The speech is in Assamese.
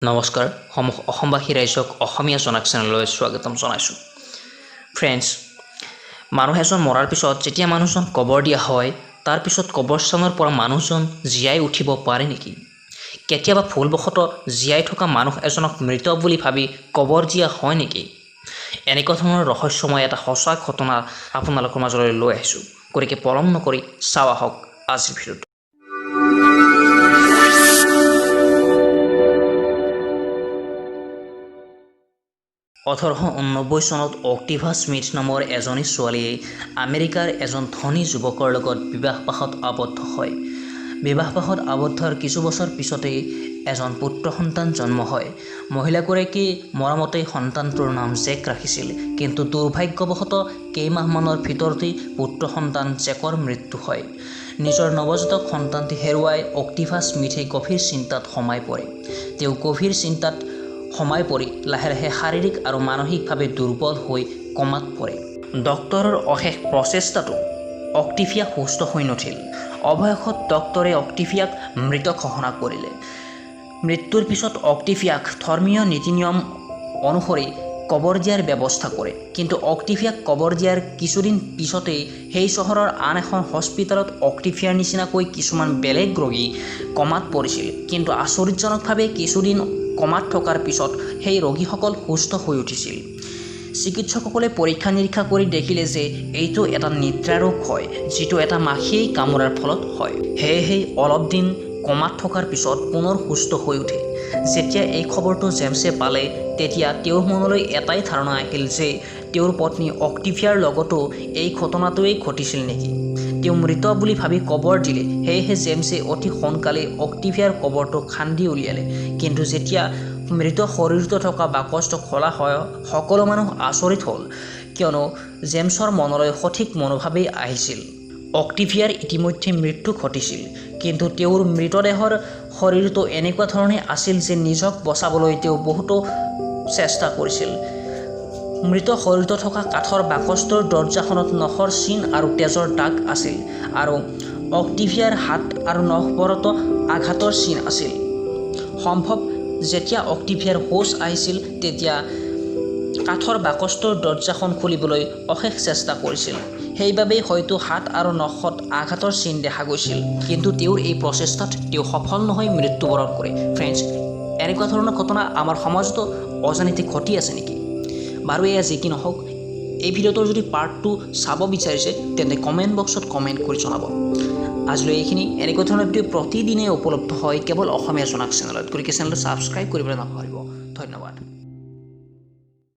নমস্কাৰ অসমবাসী ৰাইজক অসমীয়া জনাক চেনেললৈ স্বাগতম জনাইছোঁ। ফ্ৰেণ্ডছ, মানুহ এজন মৰাৰ পিছত যেতিয়া মানুহজন কবৰ দিয়া হয়, তাৰ পিছত কবৰস্থানৰ পৰা মানুহজন জীয়াই উঠিব পাৰে নেকি? কেতিয়াবা ভুলবশতঃ জীয়াই থকা মানুহ এজনক মৃত বুলি ভাবি কবৰ দিয়া হয় নেকি? এনেকুৱা ধৰণৰ ৰহস্যময় এটা সঁচা ঘটনা আপোনালোকৰ মাজলৈ লৈ আহিছোঁ। গতিকে পলম নকৰি চাওঁ আহক আজিৰ ভিডিঅ'টো। 1889 চনত অক্টিভা স্মিথ নামৰ এজনী ছোৱালীয়ে আমেৰিকাৰ এজন ধনী যুৱকৰ লগত বিবাহপাশত আবদ্ধ হয়। বিবাহপাশত আবদ্ধৰ কিছু বছৰ পিছতেই এজন পুত্ৰ সন্তান জন্ম হয়। মহিলাগৰাকী মৰমতে সন্তানটোৰ নাম জেক ৰাখিছিল, কিন্তু দুৰ্ভাগ্যবশতঃ কেইমাহমানৰ ভিতৰতেই পুত্ৰ সন্তান জেকৰ মৃত্যু হয়। নিজৰ নৱজাতক সন্তানটি হেৰুৱাই অক্টিভা স্মিথে গভীৰ চিন্তাত সোমাই পৰে। তেওঁ গভীৰ চিন্তাত সোমাই পৰি লাহে লাহে শাৰীৰিক আৰু মানসিকভাৱে দুৰ্বল হৈ কমাত পৰে। ডক্তৰৰ অশেষ প্ৰচেষ্টাতো অক্টিভিয়া সুস্থ হৈ নুঠিল। অৱশেষত ডক্তৰে অক্টিভিয়াক মৃত ঘোষণা কৰিলে। মৃত্যুৰ পিছত অক্টিভিয়াক ধৰ্মীয় নীতি নিয়ম অনুসৰি কবৰ দিয়াৰ ব্যৱস্থা কৰে। কিন্তু অক্টিভিয়াক কবৰ দিয়াৰ কিছুদিন পিছতেই সেই চহৰৰ আন এখন হস্পিটেলত অক্টিভিয়াৰ নিচিনাকৈ কিছুমান বেলেগ ৰোগী কমাত পৰিছিল। কিন্তু আচৰিতজনকভাৱে কিছুদিন কমাত থকাৰ পিছত সেই ৰোগীসকল সুস্থ হৈ উঠিছিল। চিকিৎসকসকলে পৰীক্ষা নিৰীক্ষা কৰি দেখিলে যে এইটো এটা নিদ্ৰা ৰোগ হয়, যিটো এটা মাখিয়ে কামোৰাৰ ফলত হয়। সেয়েহে অলপ দিন কমাত থকাৰ পিছত পুনৰ সুস্থ হৈ উঠে। যেতিয়া এই খবৰটো জেমছে পালে, তেতিয়া তেওঁৰ মনলৈ এটাই ধাৰণা আহিল যে তেওঁৰ পত্নী অক্টিভিয়াৰ লগতো এই ঘটনাটোৱেই ঘটিছিল নেকি। তেওঁ মৃত বুলি ভাবি কবৰ দিলে। সেয়েহে জেমছে অতি সোনকালে অক্টিভিয়াৰ কবৰটো খান্দি উলিয়ালে। কিন্তু যেতিয়া মৃত শৰীৰটো থকা বাকচটো খোলা হয়, সকলো মানুহ আচৰিত হ'ল, কিয়নো জেমছৰ মনলৈ সঠিক মনোভাৱেই আহিছিল। অক্টিভিয়াৰ ইতিমধ্যে মৃত্যু ঘটিছিল, কিন্তু তেওঁৰ মৃতদেহৰ শৰীৰটো এনেকুৱা ধৰণে আছিল যে নিজক বচাবলৈ তেওঁ বহুতো চেষ্টা কৰিছিল। মৃত শৰীৰটো থকা কাঠৰ বাকচটোৰ দৰ্জাখনত নখৰ চিন আৰু তেজৰ দাগ আছিল, আৰু অক্টিভিয়াৰ হাত আৰু নখবোৰতো আঘাতৰ চিন আছিল। সম্ভৱ যেতিয়া অক্টিভিয়াৰ হোছ আহিছিল, তেতিয়া কাঠৰ বাকচটোৰ দৰ্জাখন খুলিবলৈ অশেষ চেষ্টা কৰিছিল। সেইবাবেই হয়তো হাত আৰু নখত আঘাতৰ চিন দেখা গৈছিল। কিন্তু তেওঁৰ এই প্ৰচেষ্টাত তেওঁ সফল নহয় মৃত্যুবৰণ কৰে। ফ্ৰেণ্ডছ, এনেকুৱা ধৰণৰ ঘটনা আমাৰ সমাজতো অজানিতে ঘটি আছে নেকি? বাৰু এয়া যি কি নহওক, এই ভিডিঅ'টোৰ যদি পাৰ্ট 2 চাব বিচাৰিছে তেন্তে কমেণ্ট বক্সত কমেণ্ট কৰি জনাব। আজিলৈ এইখিনি। এনেকুৱা ধৰণৰ ভিডিঅ' প্ৰতিদিনে উপলব্ধ হয় কেৱল অসমীয়া জনাক চেনেলত। গতিকে চেনেলটো ছাবস্ক্ৰাইব কৰিবলৈ নাপাহৰিব। ধন্যবাদ।